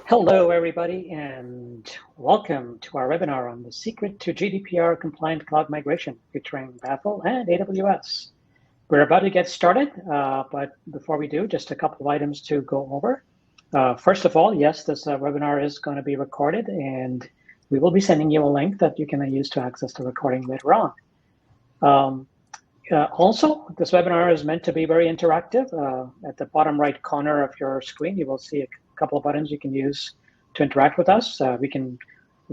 Hello, everybody, and welcome to our webinar on the secret to GDPR compliant cloud migration featuring Baffle and AWS. We're about to get started, but before we do, just a couple of items to go over. First of all, yes, this webinar is going to be recorded, and we will be sending you a link that you can use to access the recording later on. Also, this webinar is meant to be very interactive. At the bottom right corner of your screen, you will see a couple of buttons you can use to interact with us. We'll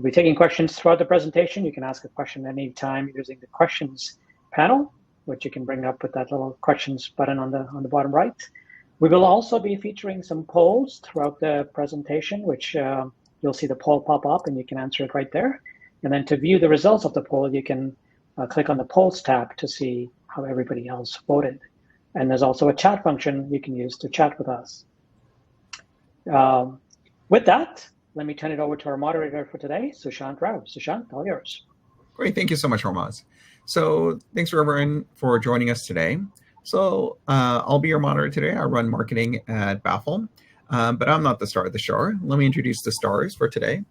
be taking questions throughout the presentation. You can ask a question any time using the questions panel, which you can bring up with that little questions button on the bottom right. We will also be featuring some polls throughout the presentation, which you'll see the poll pop up and you can answer it right there. And then to view the results of the poll, you can click on the polls tab to see how everybody else voted. And there's also a chat function you can use to chat with us. With that, let me turn it over to our moderator for today, Sushant Rao. Sushant, all yours. Great, thank you so much, Hormaz. So thanks for everyone for joining us today. So I'll be your moderator today. I run marketing at Baffle, but I'm not the star of the show. Let me introduce the stars for today.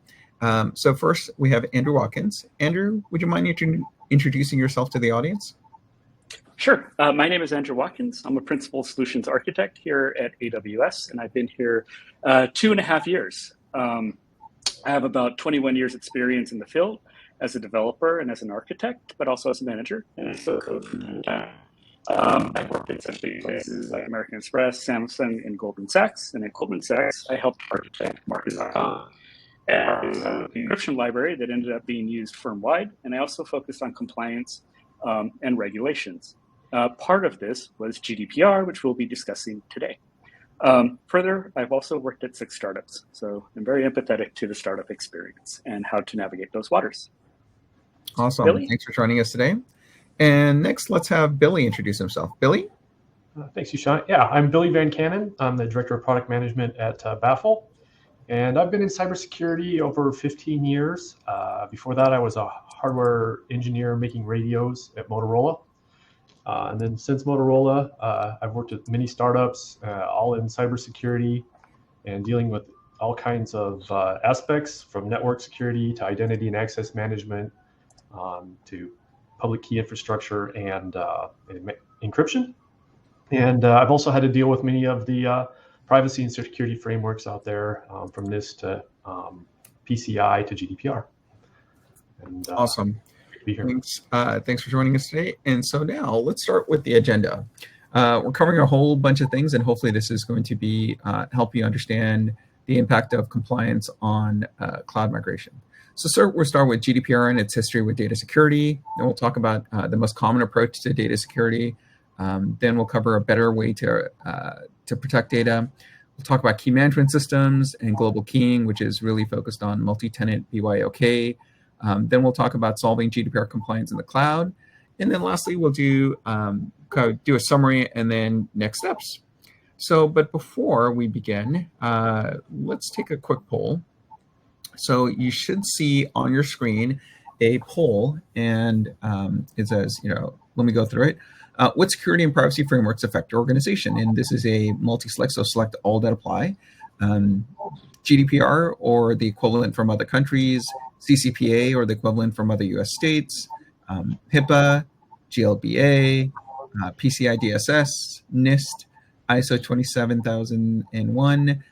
So first we have Andrew Watkins. Andrew, would you mind introducing yourself to the audience? Sure. My name is Andrew Watkins. I'm a principal solutions architect here at AWS, and I've been here 2.5 years. I have about 21 years experience in the field as a developer and as an architect, but also as a manager and as a code from time to time. I've worked at such big places like American Express, Samsung, and Goldman Sachs. And at Goldman Sachs, I helped architect Marcus.com, and the encryption library that ended up being used firm-wide. And I also focused on compliance and regulations. Part of this was GDPR, which we'll be discussing today. Further, I've also worked at 6 startups, so I'm very empathetic to the startup experience and how to navigate those waters. Awesome. Billy? Thanks for joining us today. And next, let's have Billy introduce himself. Billy? Thanks, Sushant. Yeah, I'm Billy Van Cannon. I'm the Director of Product Management at Baffle. And I've been in cybersecurity over 15 years. Before that, I was a hardware engineer making radios at Motorola. And then since Motorola, I've worked at many startups, all in cybersecurity and dealing with all kinds of aspects from network security to identity and access management to public key infrastructure and encryption. And I've also had to deal with many of the privacy and security frameworks out there, from NIST to PCI to GDPR. And, awesome. Be here. Thanks for joining us today. And so now let's start with the agenda. We're covering a whole bunch of things, and hopefully this is going to be help you understand the impact of compliance on cloud migration. So we'll start with GDPR and its history with data security. Then we'll talk about the most common approach to data security. Then we'll cover a better way to protect data. We'll talk about key management systems and global keying, which is really focused on multi-tenant BYOK. Then we'll talk about solving GDPR compliance in the cloud. And then lastly, we'll do a summary and then next steps. So, but before we begin, let's take a quick poll. So you should see on your screen a poll, and it says, let me go through it. What security and privacy frameworks affect your organization? And this is a multi-select, so select all that apply. GDPR or the equivalent from other countries, CCPA or the equivalent from other US states, HIPAA, GLBA, PCI DSS, NIST, ISO 27001,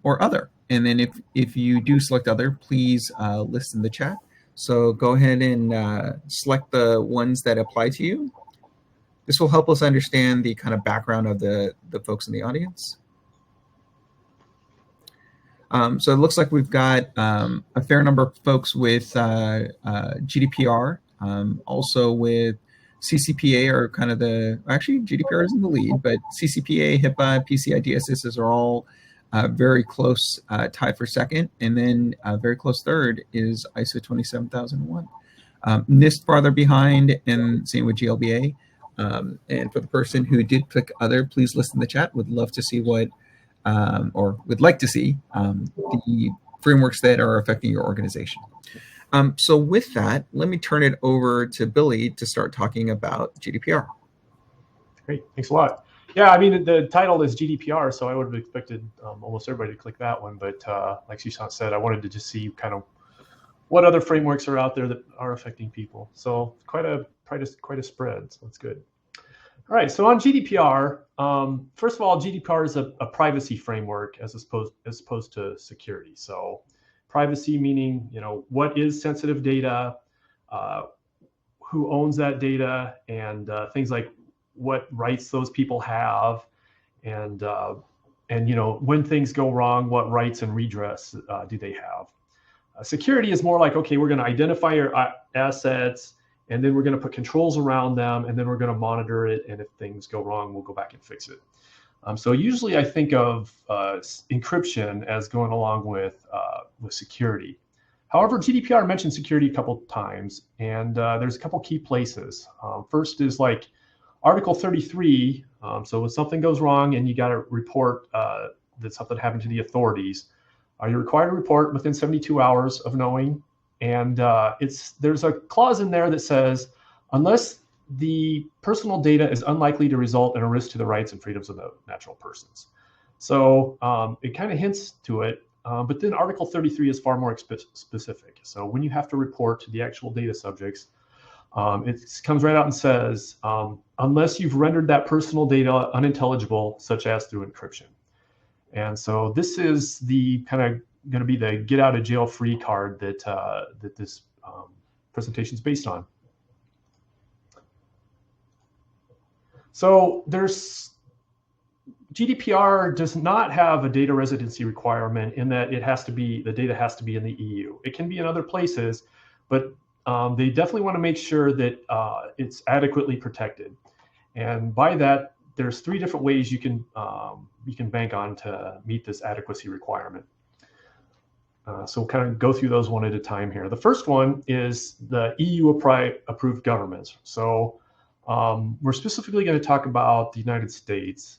or other. And then if you do select other, please list in the chat. So go ahead and select the ones that apply to you. This will help us understand the kind of background of the folks in the audience. So it looks like we've got a fair number of folks with GDPR, also with CCPA are kind of actually GDPR is in the lead, but CCPA, HIPAA, PCI DSS are all very close, tied for second. And then very close third is ISO 27001. NIST farther behind, and same with GLBA. And for the person who did click other, please list in the chat. Would love to see what, or would like to see the frameworks that are affecting your organization. So with that, let me turn it over to Billy to start talking about GDPR. Great, thanks a lot. Yeah, I mean, the title is GDPR, so I would have expected almost everybody to click that one. But like Sushant said, I wanted to just see kind of what other frameworks are out there that are affecting people. So quite a spread. So that's good. All right. So on GDPR, first of all, GDPR is a privacy framework as opposed to security. So privacy meaning, what is sensitive data, who owns that data, and things like what rights those people have, and when things go wrong, what rights and redress do they have. Security is more like, okay, we're going to identify your assets, and then we're going to put controls around them, and then we're going to monitor it, and if things go wrong, we'll go back and fix it. So usually I think of encryption as going along with security. However, GDPR mentions security a couple of times, and there's a couple key places. First is like Article 33. So when something goes wrong and you got to report that something happened to the authorities, you're required to report within 72 hours of knowing. And there's a clause in there that says, unless the personal data is unlikely to result in a risk to the rights and freedoms of the natural persons. So it kind of hints to it. But then Article 33 is far more specific. So when you have to report to the actual data subjects, it comes right out and says, unless you've rendered that personal data unintelligible, such as through encryption. And so this is the kind of going to be the get out of jail free card that this presentation is based on. So GDPR does not have a data residency requirement in that the data has to be in the EU. It can be in other places, but they definitely want to make sure that it's adequately protected. And by that, there's 3 different ways you can bank on to meet this adequacy requirement. So we'll kind of go through those one at a time here. The first one is the EU approved governments. So we're specifically going to talk about the United States.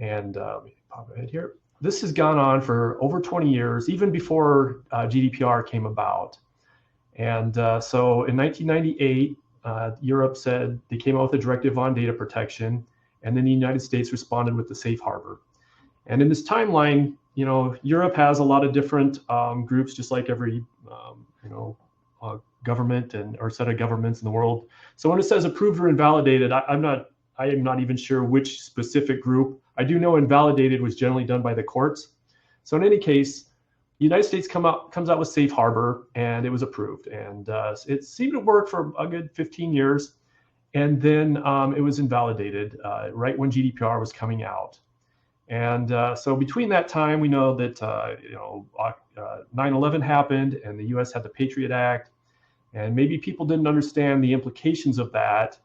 And let me pop ahead here. This has gone on for over 20 years, even before GDPR came about. And so in 1998, Europe said they came out with a directive on data protection, and then the United States responded with the safe harbor. And in this timeline, Europe has a lot of different groups, just like every government or set of governments in the world. So when it says approved or invalidated, I am not even sure which specific group. I do know invalidated was generally done by the courts. So in any case, the United States comes out with safe harbor, and it was approved. And it seemed to work for a good 15 years. And then it was invalidated right when GDPR was coming out. And so between that time, we know that 9/11 happened, and the U.S. had the Patriot Act. And maybe people didn't understand the implications of that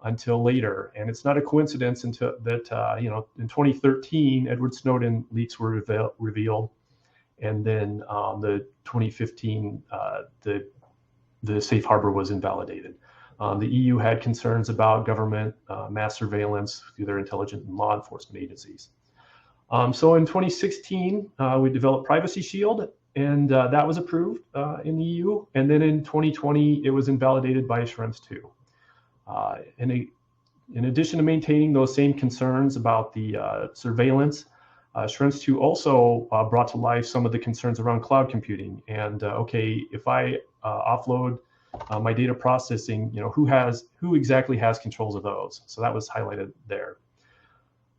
until later. And it's not a coincidence in 2013, Edward Snowden leaks were revealed. And then the 2015, the safe harbor was invalidated. The EU had concerns about government mass surveillance through their intelligence and law enforcement agencies. So in 2016, we developed Privacy Shield, and that was approved in the EU. And then in 2020, it was invalidated by Schrems II. In addition to maintaining those same concerns about the surveillance, Schrems II also brought to life some of the concerns around cloud computing. And if I offload my data processing, who exactly has controls of those? So that was highlighted there.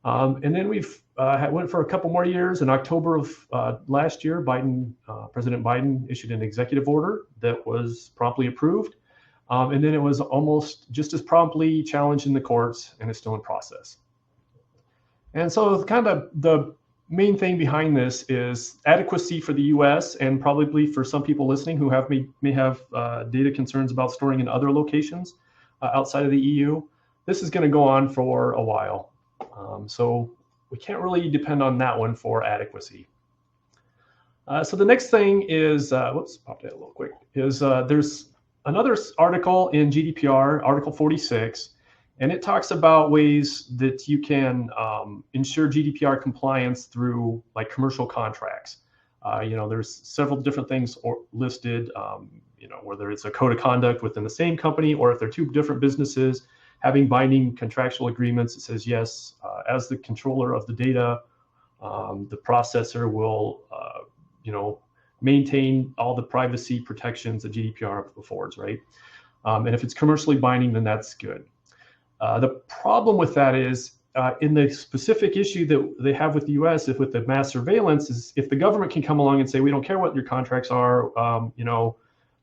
And then we've went for a couple more years. In October of last year, President Biden issued an executive order that was promptly approved. And then it was almost just as promptly challenged in the courts, and it's still in process. And so kind of the main thing behind this is adequacy for the US, and probably for some people listening who may have data concerns about storing in other locations outside of the EU. This is going to go on for a while. So we can't really depend on that one for adequacy. So the next thing is, whoops, popped that a little quick, is there's another article in GDPR, Article 46, and it talks about ways that you can ensure GDPR compliance through like commercial contracts. There's several different things listed, whether it's a code of conduct within the same company, or if they're two different businesses having binding contractual agreements, it says yes, as the controller of the data, the processor will, maintain all the privacy protections that GDPR affords, right? And if it's commercially binding, then that's good. The problem with that is, in the specific issue that they have with the US, if with the mass surveillance, is if the government can come along and say, we don't care what your contracts are,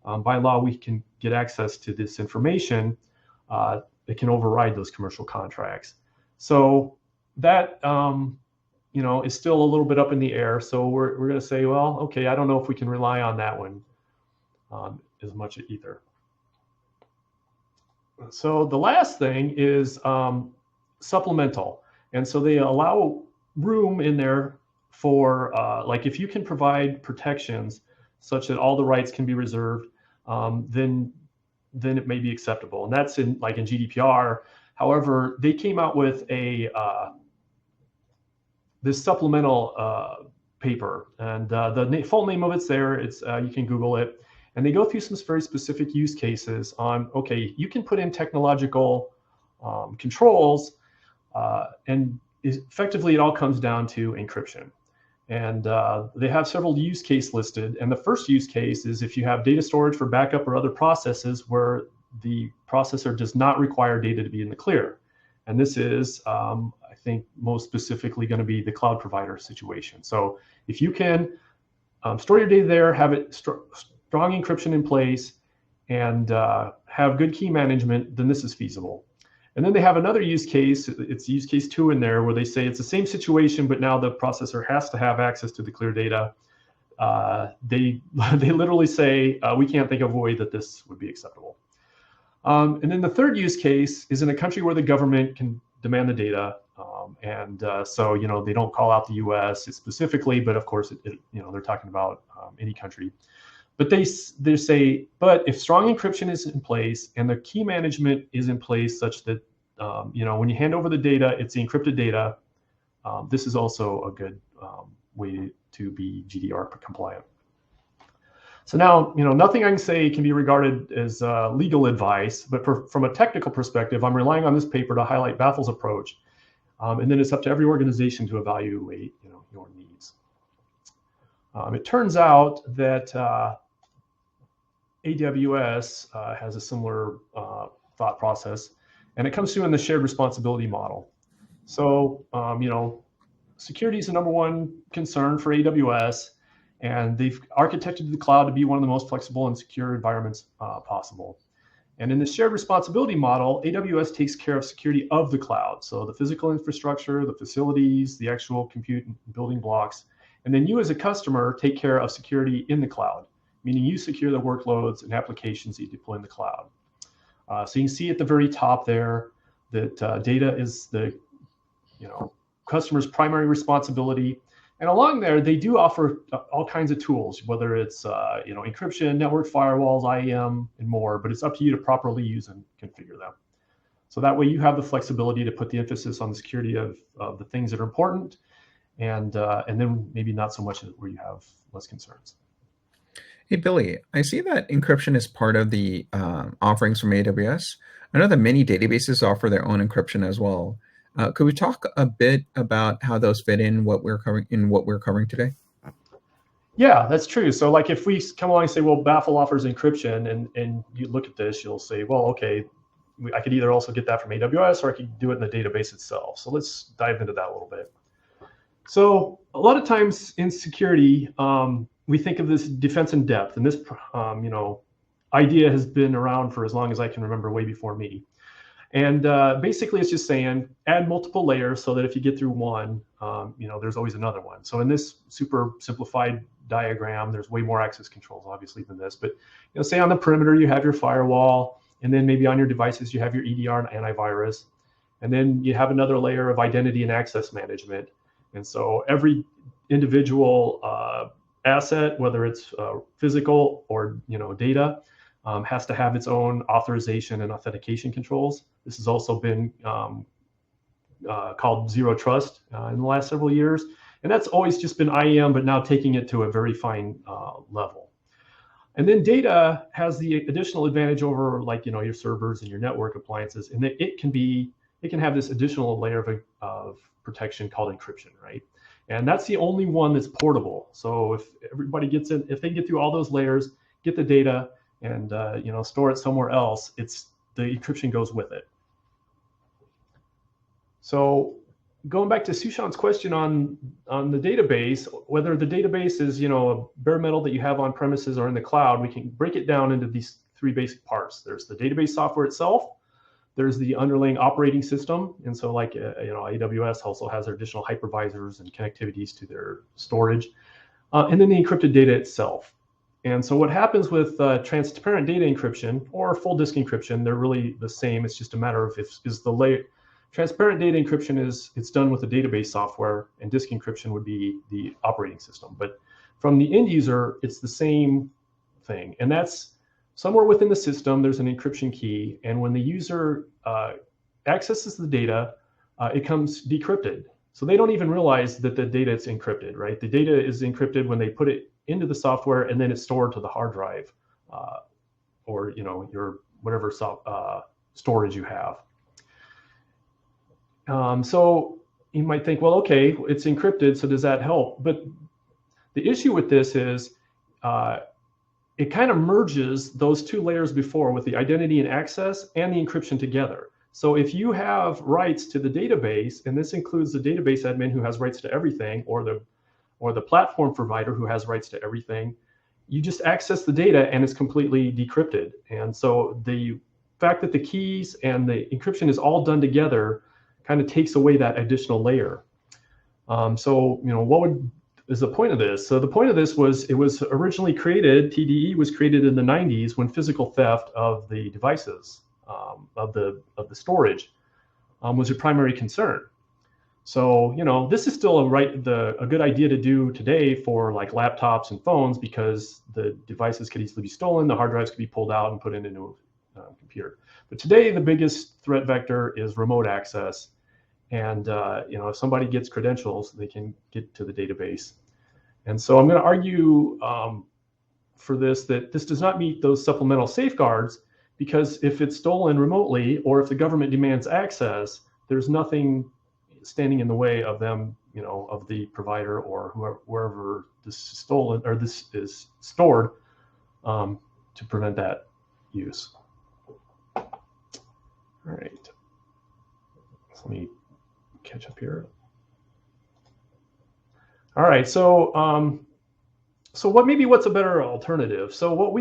by law, we can get access to this information, it can override those commercial contracts. So that, is still a little bit up in the air. So we're going to say, well, okay, I don't know if we can rely on that one as much either. So the last thing is supplemental. And so they allow room in there for, like, if you can provide protections such that all the rights can be reserved, then it may be acceptable. And that's in GDPR. However, they came out with this supplemental paper, and the full name of it's there. It's you can Google it, and they go through some very specific use cases on, okay, you can put in technological controls, and effectively it all comes down to encryption. And they have several use cases listed. And the first use case is if you have data storage for backup or other processes where the processor does not require data to be in the clear. And this is, I think, most specifically going to be the cloud provider situation. So if you can store your data there, have it strong encryption in place, and have good key management, then this is feasible. And then they have another use case, it's use case 2 in there, where they say it's the same situation, but now the processor has to have access to the clear data. They literally say, we can't think of a way that this would be acceptable. And then the third use case is in a country where the government can demand the data. So, they don't call out the US specifically, but of course, they're talking about any country. But they say, but if strong encryption is in place and the key management is in place such that, when you hand over the data, it's the encrypted data, this is also a good way to be GDPR compliant. So now, nothing I can say can be regarded as legal advice, but from a technical perspective, I'm relying on this paper to highlight Baffle's approach. And then it's up to every organization to evaluate, your needs. It turns out that AWS has a similar thought process, and it comes through in the shared responsibility model. So, security is the #1 concern for AWS, and they've architected the cloud to be one of the most flexible and secure environments possible. And in the shared responsibility model, AWS takes care of security of the cloud. So the physical infrastructure, the facilities, the actual compute and building blocks. And then you as a customer take care of security in the cloud, meaning you secure the workloads and applications that you deploy in the cloud. So you can see at the very top there that data is the customer's primary responsibility. And along there, they do offer all kinds of tools, whether it's encryption, network firewalls, IAM, and more. But it's up to you to properly use and configure them. So that way you have the flexibility to put the emphasis on the security of the things that are important, and then maybe not so much where you have less concerns. Hey, Billy, I see that encryption is part of the offerings from AWS. I know that many databases offer their own encryption as well. Could we talk a bit about how those fit in what we're covering today? Yeah, that's true. So like if we come along and say, well, Baffle offers encryption, and you look at this, you'll say, well, okay, I could either also get that from AWS or I could do it in the database itself. So let's dive into that a little bit. So a lot of times in security, we think of this defense in depth, and this idea has been around for as long as I can remember, way before me. And basically, it's just saying add multiple layers so that if you get through one, there's always another one. So in this super simplified diagram, there's way more access controls, obviously, than this. But say on the perimeter, you have your firewall, and then maybe on your devices, you have your EDR and antivirus. And then you have another layer of identity and access management. And so every individual asset, whether it's physical or data, has to have its own authorization and authentication controls. This has also been called zero trust in the last several years. And that's always just been IAM, but now taking it to a very fine level. And then data has the additional advantage over your servers and your network appliances, and that it can be it can have this additional layer of protection called encryption, right? And that's the only one that's portable. So if everybody gets in, if they get through all those layers, get the data, and store it somewhere else, the encryption goes with it. So going back to Sushant's question on the database, whether the database is a bare metal that you have on premises or in the cloud, we can break it down into these three basic parts. There's the database software itself. There's the underlying operating system, and so like AWS also has their additional hypervisors and connectivities to their storage, and then the encrypted data itself. And so what happens with transparent data encryption or full disk encryption, they're really the same. It's just a matter of is the layer. Transparent data encryption it's done with the database software, and disk encryption would be the operating system. But from the end user, it's the same thing, and that's somewhere within the system. There's an encryption key, and when the user accesses the data, it comes decrypted. So they don't even realize that the data is encrypted, right? The data is encrypted when they put it into the software, and then it's stored to the hard drive, or your whatever storage you have. So you might think, well, okay, it's encrypted, so does that help? But the issue with this is it kind of merges those two layers before with the identity and access and the encryption together. So if you have rights to the database, and this includes the database admin who has rights to everything, or the platform provider who has rights to everything, you just access the data and it's completely decrypted. And so the fact that the keys and the encryption is all done together kind of takes away that additional layer. So what is the point of this? So the point of this was, it was originally created, TDE was created in the 90s when physical theft of the devices, of the storage, was a primary concern. So this is still a good idea to do today for like laptops and phones, because the devices could easily be stolen, the hard drives could be pulled out and put into a computer. But today, the biggest threat vector is remote access. And if somebody gets credentials, they can get to the database. And so I'm going to argue for this that this does not meet those supplemental safeguards, because if it's stolen remotely, or if the government demands access, there's nothing standing in the way of them, of the provider or wherever this is stolen or this is stored, to prevent that use. All right, so let me catch up here. All right, so what's a better alternative? So what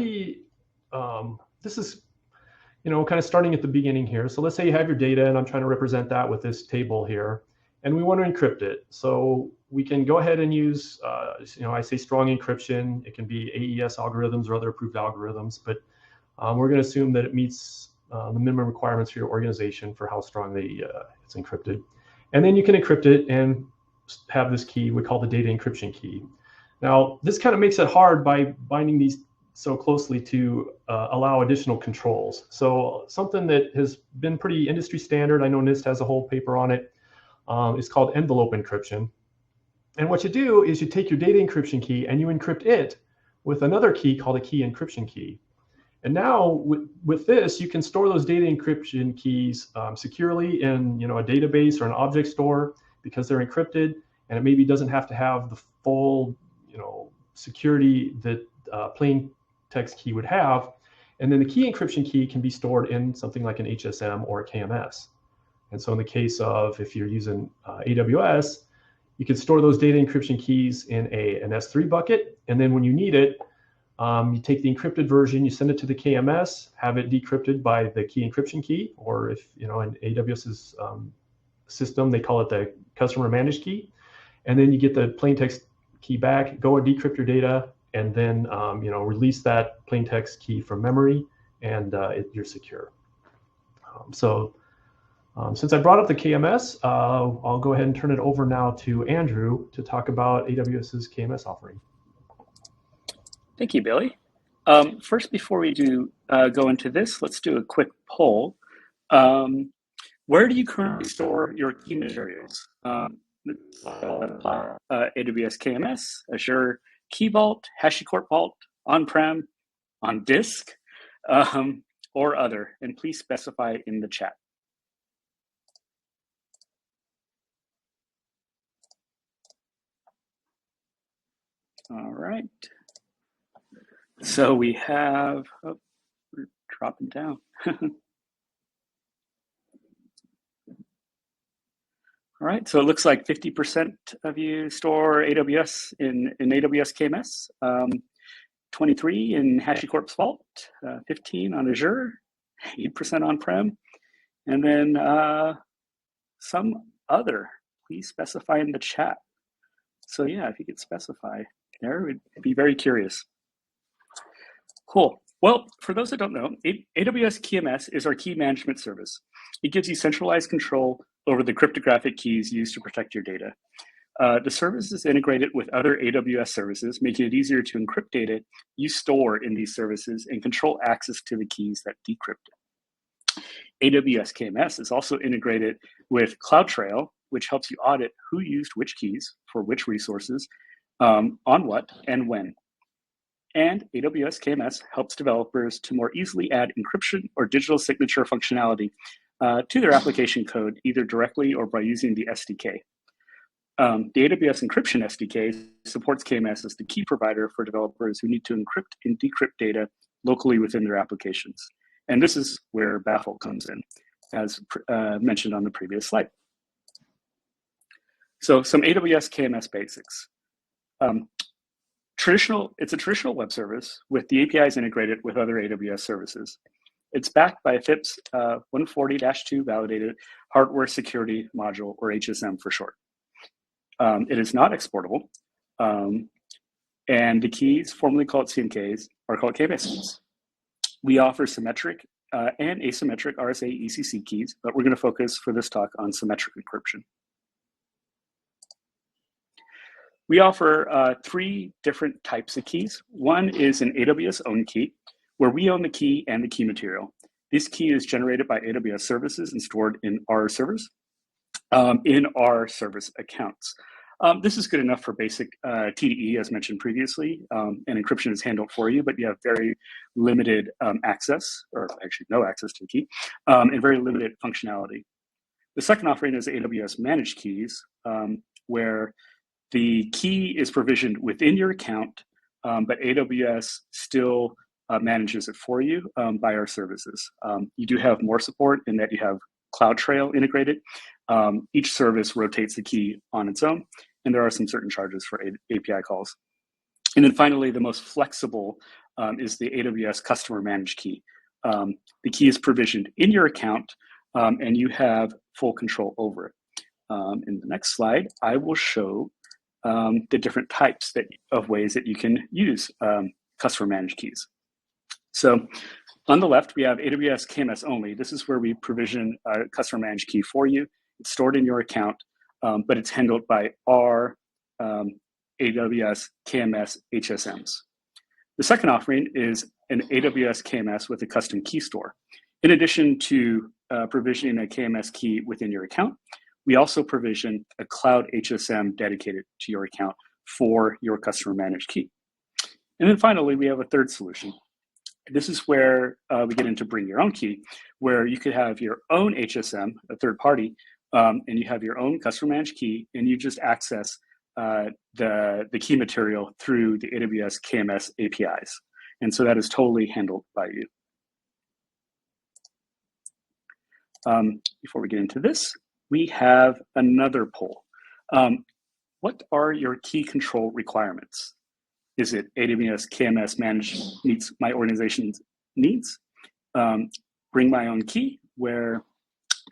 this is, kind of starting at the beginning here. So let's say you have your data, and I'm trying to represent that with this table here, and we want to encrypt it. So we can go ahead and use, I say strong encryption. It can be AES algorithms or other approved algorithms, but we're going to assume that it meets the minimum requirements for your organization for how strongly it's encrypted. And then you can encrypt it and have this key we call the data encryption key. Now, this kind of makes it hard by binding these so closely to allow additional controls. So something that has been pretty industry standard, I know NIST has a whole paper on it, is called envelope encryption. And what you do is you take your data encryption key and you encrypt it with another key called a key encryption key. And now with this, you can store those data encryption keys securely in a database or an object store, because they're encrypted, and it maybe doesn't have to have the full security that plain text key would have. And then the key encryption key can be stored in something like an HSM or a KMS. And so in the case of, if you're using AWS, you can store those data encryption keys in an S3 bucket, and then when you need it, you take the encrypted version, you send it to the KMS, have it decrypted by the key encryption key, or if in AWS's system, they call it the customer managed key, and then you get the plain text key back, go and decrypt your data, and then release that plain text key from memory, and you're secure. Since I brought up the KMS, I'll go ahead and turn it over now to Andrew to talk about AWS's KMS offering. Thank you, Billy. First, before we do go into this, let's do a quick poll. Where do you currently store your key materials? AWS KMS, Azure Key Vault, HashiCorp Vault, on-prem, on disk, or other, and please specify in the chat. All right. So we have, oh, we're dropping down. All right, so it looks like 50% of you store AWS in AWS KMS, 23 in HashiCorp's Vault, 15 on Azure, 8% on-prem, and then some other. Please specify in the chat. So yeah, if you could specify there, we'd be very curious. Cool. Well, for those that don't know, AWS KMS is our key management service. It gives you centralized control over the cryptographic keys used to protect your data. The service is integrated with other AWS services, making it easier to encrypt data you store in these services and control access to the keys that decrypt it. AWS KMS is also integrated with CloudTrail, which helps you audit who used which keys for which resources, on what and when. And AWS KMS helps developers to more easily add encryption or digital signature functionality to their application code, either directly or by using the SDK. The AWS Encryption SDK supports KMS as the key provider for developers who need to encrypt and decrypt data locally within their applications. And this is where Baffle comes in, as mentioned on the previous slide. So some AWS KMS basics. It's a traditional web service with the APIs integrated with other AWS services. It's backed by a FIPS 140-2 validated hardware security module, or HSM for short. It is not exportable, and the keys, formerly called CMKs, are called KMS keys. We offer symmetric and asymmetric RSA ECC keys, but we're going to focus for this talk on symmetric encryption. We offer 3 different types of keys. One is an AWS owned key, where we own the key and the key material. This key is generated by AWS services and stored in our servers, in our service accounts. This is good enough for basic TDE, as mentioned previously, and encryption is handled for you, but you have very limited access, or actually no access to the key, and very limited functionality. The second offering is AWS managed keys, where the key is provisioned within your account, but AWS still manages it for you by our services. You do have more support in that you have CloudTrail integrated. Each service rotates the key on its own, and there are some certain charges for API calls. And then finally, the most flexible is the AWS customer managed key. The key is provisioned in your account, and you have full control over it. In the next slide, I will show the different types of ways that you can use customer managed keys. So on the left, we have AWS KMS only. This is where we provision a customer managed key for you. It's stored in your account, but it's handled by our AWS KMS HSMs. The second offering is an AWS KMS with a custom key store. In addition to provisioning a KMS key within your account, we also provision a cloud HSM dedicated to your account for your customer managed key. And then finally, we have a third solution. This is where we get into bring your own key, where you could have your own HSM, a third party, and you have your own customer managed key, and you just access the key material through the AWS KMS APIs. And so that is totally handled by you. Before we get into this, we have another poll. What are your key control requirements? Is it AWS KMS managed meets my organization's needs? Bring my own key, where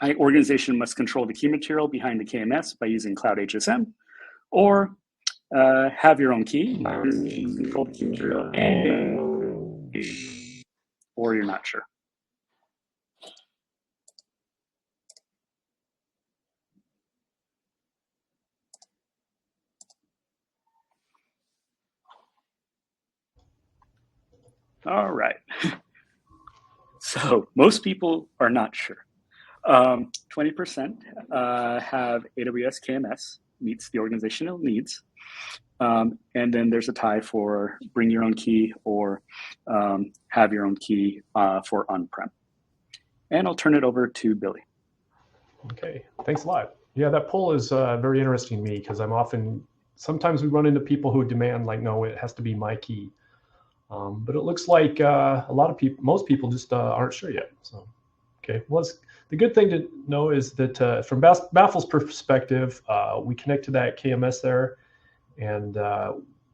my organization must control the key material behind the KMS by using Cloud HSM, or have your own key, my organization control the key material, or you're not sure. All right. So most people are not sure. 20% have AWS KMS meets the organizational needs. And then there's a tie for bring your own key or have your own key for on-prem. And I'll turn it over to Billy. Okay, thanks a lot. Yeah, that poll is very interesting to me because I'm often sometimes we run into people who demand like, no, it has to be my key. But it looks like a lot of people, most people just aren't sure yet. So, okay, well, the good thing to know is that from Baffle's perspective, we connect to that KMS there, and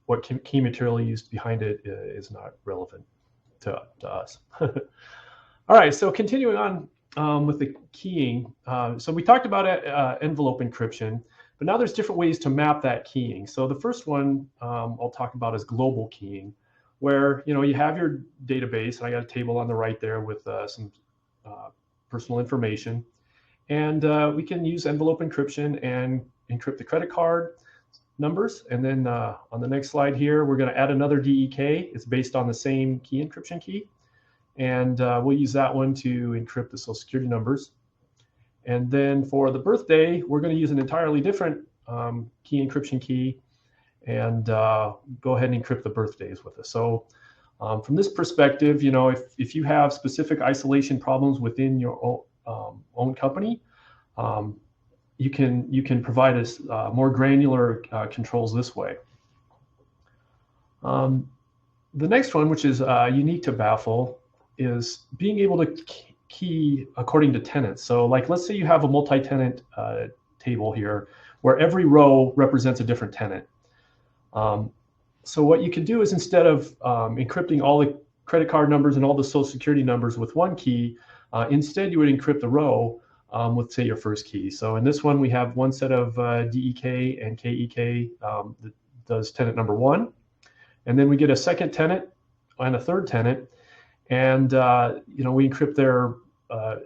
what key material used behind it is not relevant to us. All right, so continuing on with the keying. So we talked about envelope encryption, but now there's different ways to map that keying. So the first one I'll talk about is global keying, where you have your database, and I got a table on the right there with some personal information, and we can use envelope encryption and encrypt the credit card numbers. And then on the next slide here, we're going to add another DEK. It's based on the same key encryption key, and we'll use that one to encrypt the social security numbers. And then for the birthday, we're going to use an entirely different key encryption key, and go ahead and encrypt the birthdays with us. So from this perspective, if you have specific isolation problems within your own company, you can provide us more granular controls this way. The next one, which is unique to Baffle, is being able to key according to tenants. So like, let's say you have a multi-tenant table here where every row represents a different tenant. So what you can do is, instead of encrypting all the credit card numbers and all the social security numbers with one key, instead you would encrypt the row with, say, your first key. So in this one, we have one set of DEK and KEK that does tenant number 1. And then we get a second tenant and a third tenant, and we encrypt their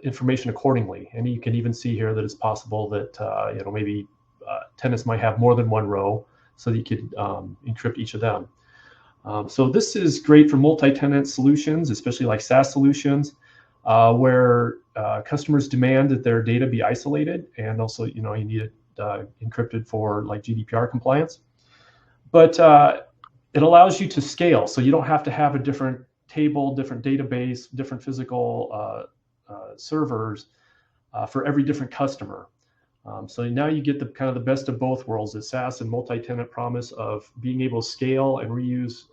information accordingly. And you can even see here that it's possible that maybe tenants might have more than one row, so that you could encrypt each of them. So this is great for multi-tenant solutions, especially like SaaS solutions, where customers demand that their data be isolated, and also you need it encrypted for like GDPR compliance. But it allows you to scale, so you don't have to have a different table, different database, different physical servers for every different customer. So now you get the kind of the best of both worlds, the SaaS and multi-tenant promise of being able to scale and reuse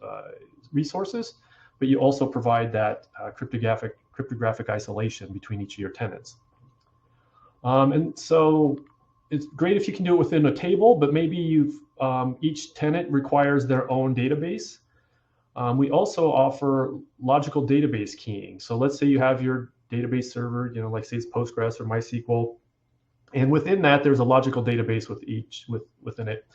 resources, but you also provide that cryptographic isolation between each of your tenants. And so it's great if you can do it within a table, but maybe each tenant requires their own database. We also offer logical database keying. So let's say you have your database server, like say it's Postgres or MySQL. And within that, there's a logical database within it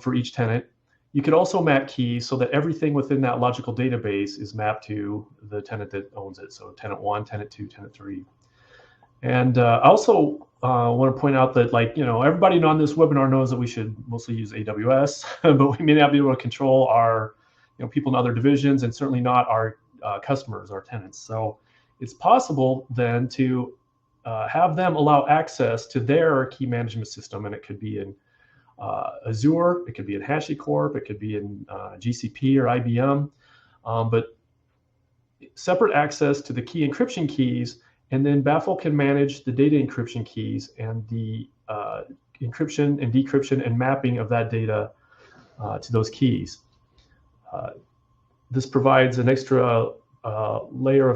for each tenant. You could also map keys so that everything within that logical database is mapped to the tenant that owns it. So tenant 1, tenant 2, tenant 3. And I also want to point out that, everybody on this webinar knows that we should mostly use AWS, but we may not be able to control our people in other divisions, and certainly not our customers, our tenants. So it's possible then to have them allow access to their key management system, and it could be in Azure, it could be in HashiCorp, it could be in GCP or IBM, but separate access to the key encryption keys, and then Baffle can manage the data encryption keys and the encryption and decryption and mapping of that data to those keys. This provides an extra layer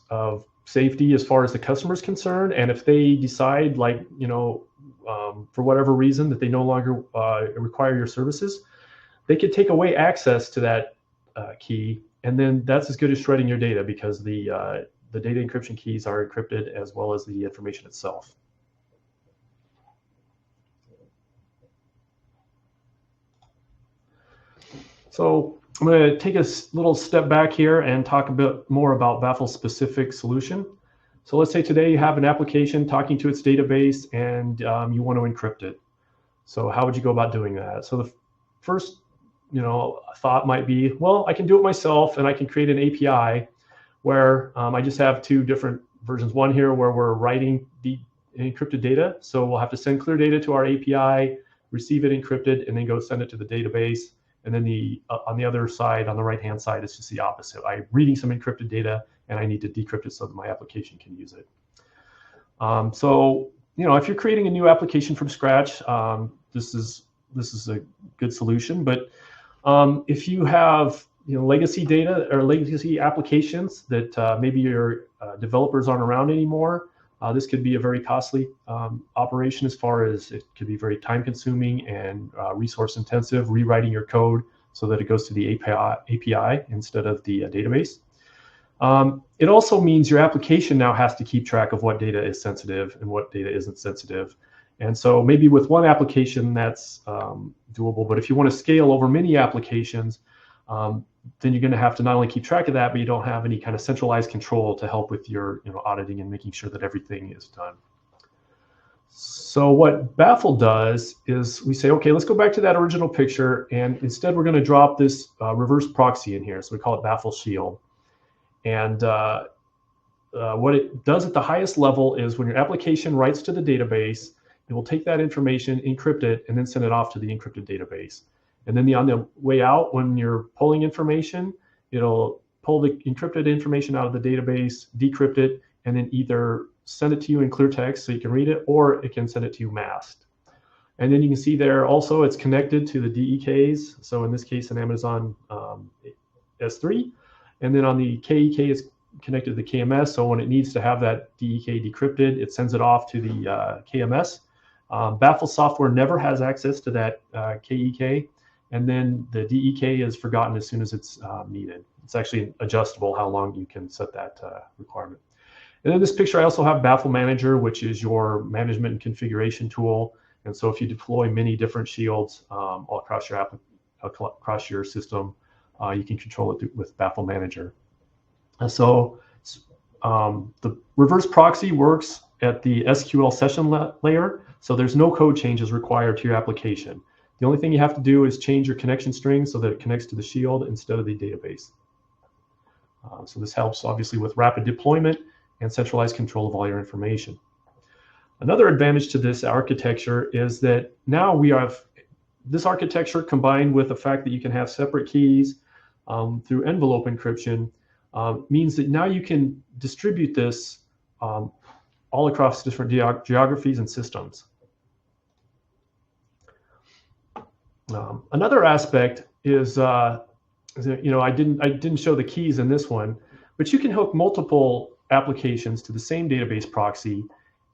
of safety as far as the customer is concerned. And if they decide, for whatever reason, that they no longer require your services, they could take away access to that key, and then that's as good as shredding your data, because the data encryption keys are encrypted as well as the information itself. So I'm going to take a little step back here and talk a bit more about Baffle's specific solution. So let's say today you have an application talking to its database, and you want to encrypt it. So how would you go about doing that? So the first thought might be, well, I can do it myself, and I can create an API where I just have two different versions. One here where we're writing the encrypted data. So we'll have to send clear data to our API, receive it encrypted, and then go send it to the database. And then on the other side, on the right-hand side, it's just the opposite. I'm reading some encrypted data, and I need to decrypt it so that my application can use it. So if you're creating a new application from scratch, this is this is a good solution. But if you have legacy data or legacy applications that maybe your developers aren't around anymore, this could be a very costly operation, as far as it could be very time consuming and resource intensive, rewriting your code so that it goes to the API instead of the database. It also means your application now has to keep track of what data is sensitive and what data isn't sensitive. And so maybe with one application that's doable, but if you want to scale over many applications, then you're going to have to not only keep track of that, but you don't have any kind of centralized control to help with your auditing and making sure that everything is done. So what Baffle does is we say, okay, let's go back to that original picture, and instead we're going to drop this reverse proxy in here. So we call it Baffle Shield. And what it does at the highest level is when your application writes to the database, it will take that information, encrypt it, and then send it off to the encrypted database. And then on the way out, when you're pulling information, it'll pull the encrypted information out of the database, decrypt it, and then either send it to you in clear text so you can read it, or it can send it to you masked. And then you can see there also it's connected to the DEKs. So in this case, an Amazon S3. And then on the KEK, it's connected to the KMS. So when it needs to have that DEK decrypted, it sends it off to the KMS. Baffle software never has access to that KEK. And then the DEK is forgotten as soon as it's needed. It's actually adjustable how long you can set that requirement. And in this picture, I also have Baffle Manager, which is your management and configuration tool. And so if you deploy many different shields all across your system, you can control it with Baffle Manager. And so the reverse proxy works at the SQL session layer. So there's no code changes required to your application. The only thing you have to do is change your connection string so that it connects to the shield instead of the database. So this helps obviously with rapid deployment and centralized control of all your information. Another advantage to this architecture is that now we have this architecture combined with the fact that you can have separate keys through envelope encryption means that now you can distribute this all across different geographies and systems. Another aspect is, I didn't show the keys in this one, but you can hook multiple applications to the same database proxy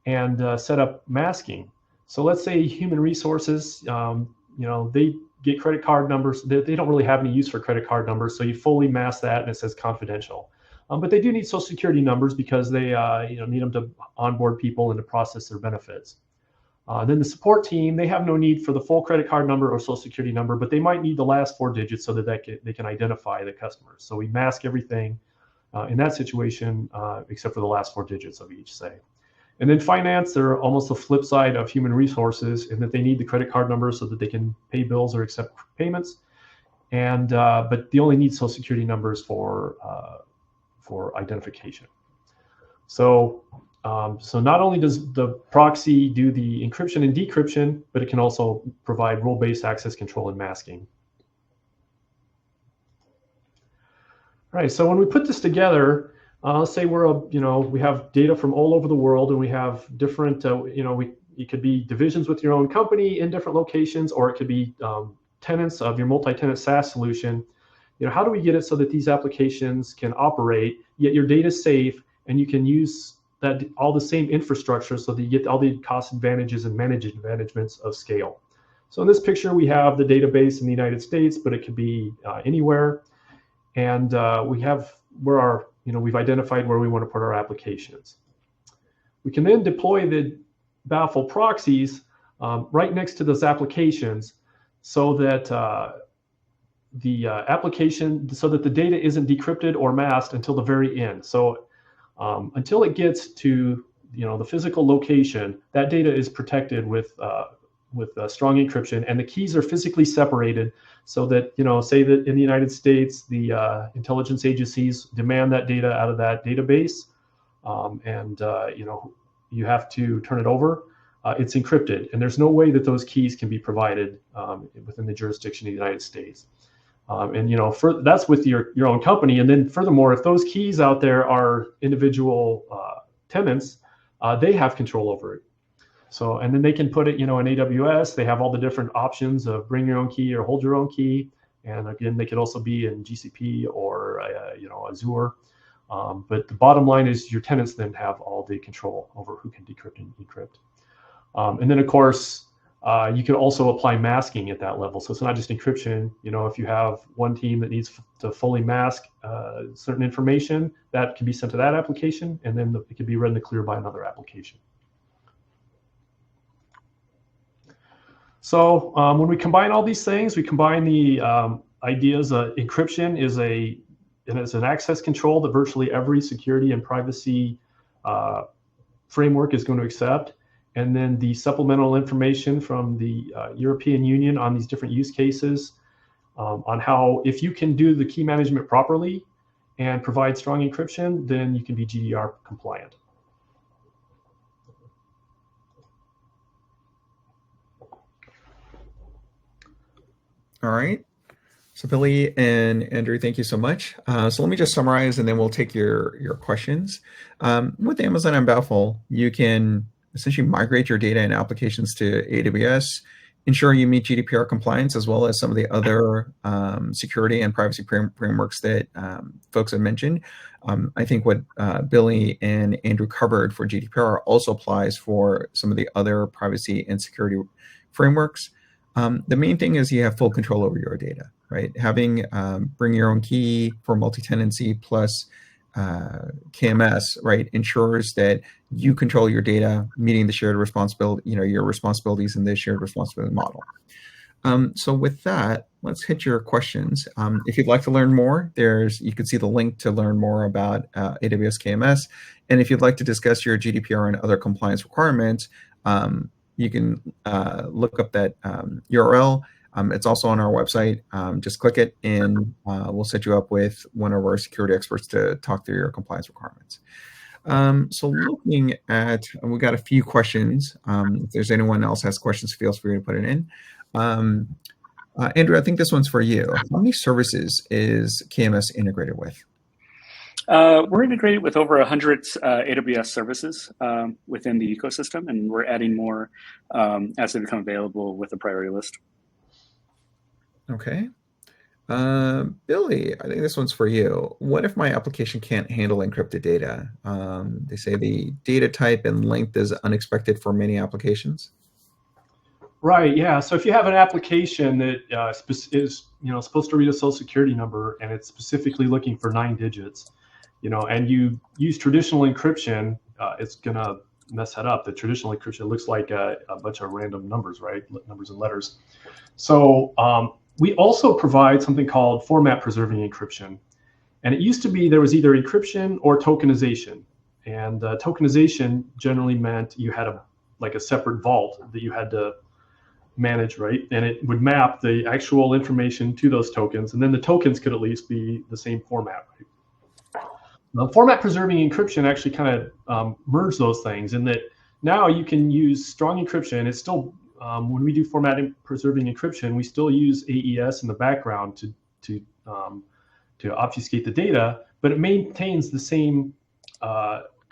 and set up masking. So let's say human resources, they get credit card numbers. They don't really have any use for credit card numbers, so you fully mask that and it says confidential. But they do need social security numbers because they need them to onboard people and to process their benefits. Then the support team, they have no need for the full credit card number or social security number, but they might need the last 4 digits so that they can identify the customers. So we mask everything in that situation except for the last 4 digits of each, say. And then finance, they're almost the flip side of human resources in that they need the credit card number so that they can pay bills or accept payments. And but they only need social security numbers for identification. So not only does the proxy do the encryption and decryption, but it can also provide role-based access control and masking. All right, so when we put this together, let's say we have data from all over the world, and we have different, it could be divisions with your own company in different locations, or it could be tenants of your multi-tenant SaaS solution. How do we get it so that these applications can operate, yet your data is safe, and you can use all the same infrastructure so that you get all the cost advantages and managements of scale. So in this picture, we have the database in the United States, but it could be anywhere. And we've identified where we want to put our applications. We can then deploy the Baffle proxies right next to those applications so that the data isn't decrypted or masked until the very end. So until it gets to the physical location, that data is protected with strong encryption, and the keys are physically separated so that say that in the United States the intelligence agencies demand that data out of that database, and you have to turn it over. It's encrypted, and there's no way that those keys can be provided within the jurisdiction of the United States. That's with your own company. And then furthermore, if those keys out there are individual tenants, they have control over it. So, and then they can put it, in AWS. They have all the different options of bring your own key or hold your own key. And again, they could also be in GCP or, Azure. But the bottom line is your tenants then have all the control over who can decrypt and encrypt. And then, of course, you can also apply masking at that level. So it's not just encryption. If you have one team that needs to fully mask certain information, that can be sent to that application, and then it can be read in the clear by another application. So when we combine all these things, we combine the ideas. Encryption is an access control that virtually every security and privacy framework is going to accept. And then the supplemental information from the European Union on these different use cases on how, if you can do the key management properly and provide strong encryption, then you can be GDPR compliant. All right. So Billy and Andrew, thank you so much. So let me just summarize, and then we'll take your questions. With Amazon and Baffle, you can essentially migrate your data and applications to AWS, ensure you meet GDPR compliance, as well as some of the other security and privacy frameworks that folks have mentioned. I think what Billy and Andrew covered for GDPR also applies for some of the other privacy and security frameworks. The main thing is you have full control over your data, right? Having bring your own key for multi-tenancy plus KMS, right, ensures that you control your data, meeting the shared responsibility, your responsibilities in the shared responsibility model. So with that, let's hit your questions. If you'd like to learn more, you can see the link to learn more about AWS KMS. And if you'd like to discuss your GDPR and other compliance requirements, you can look up that URL. It's also on our website. Just click it and we'll set you up with one of our security experts to talk through your compliance requirements. So looking at, we got a few questions. If there's anyone else has questions, feel free to put it in. Andrew, I think this one's for you. How many services is KMS integrated with? We're integrated with over 100 AWS services within the ecosystem, and we're adding more as they become available with the priority list. Okay. Billy, I think this one's for you. What if my application can't handle encrypted data? They say the data type and length is unexpected for many applications. Right. Yeah. So if you have an application that is supposed to read a social security number and it's specifically looking for 9 digits, and you use traditional encryption, it's gonna mess that up. The traditional encryption looks like a bunch of random numbers, right? Numbers and letters. So we also provide something called format preserving encryption. And it used to be there was either encryption or tokenization. And tokenization generally meant you had a separate vault that you had to manage, right? And it would map the actual information to those tokens. And then the tokens could at least be the same format, right? Now, format preserving encryption actually kind of merged those things in that now you can use strong encryption. It's still when we do format preserving encryption, we still use AES in the background to obfuscate the data, but it maintains the same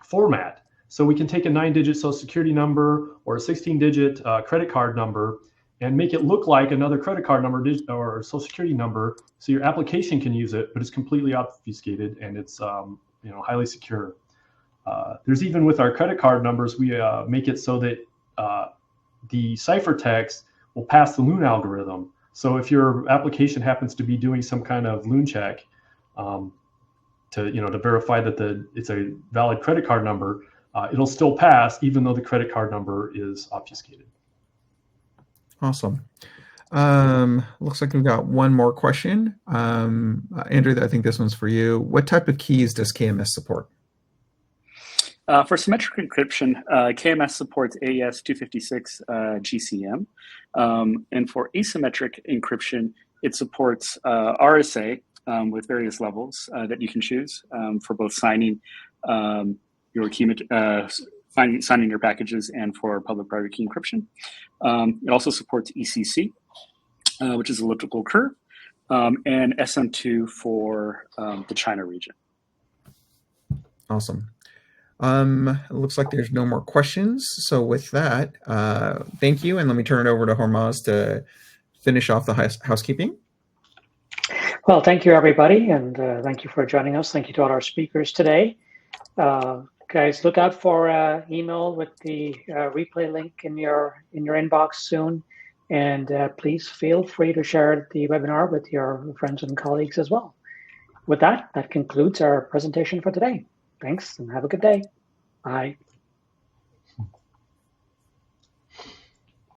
format. So we can take a 9-digit social security number or a 16-digit credit card number and make it look like another credit card number or social security number, so your application can use it, but it's completely obfuscated and it's highly secure. There's even with our credit card numbers, we make it so that the ciphertext will pass the Loon algorithm. So if your application happens to be doing some kind of Loon check to verify that it's a valid credit card number, it'll still pass even though the credit card number is obfuscated. Awesome. Looks like we've got one more question. Andrew, I think this one's for you. What type of keys does KMS support? For symmetric encryption, KMS supports AES 256 GCM. And for asymmetric encryption, it supports RSA with various levels that you can choose for both signing your key, signing your packages and for public-private key encryption. It also supports ECC, which is elliptical curve, and SM2 for the China region. Awesome. It looks like there's no more questions. So with that, thank you. And let me turn it over to Hormaz to finish off the housekeeping. Well, thank you, everybody, and thank you for joining us. Thank you to all our speakers today. Guys, look out for email with the replay link in your inbox soon. And please feel free to share the webinar with your friends and colleagues as well. With that, that concludes our presentation for today. Thanks, and have a good day. Bye.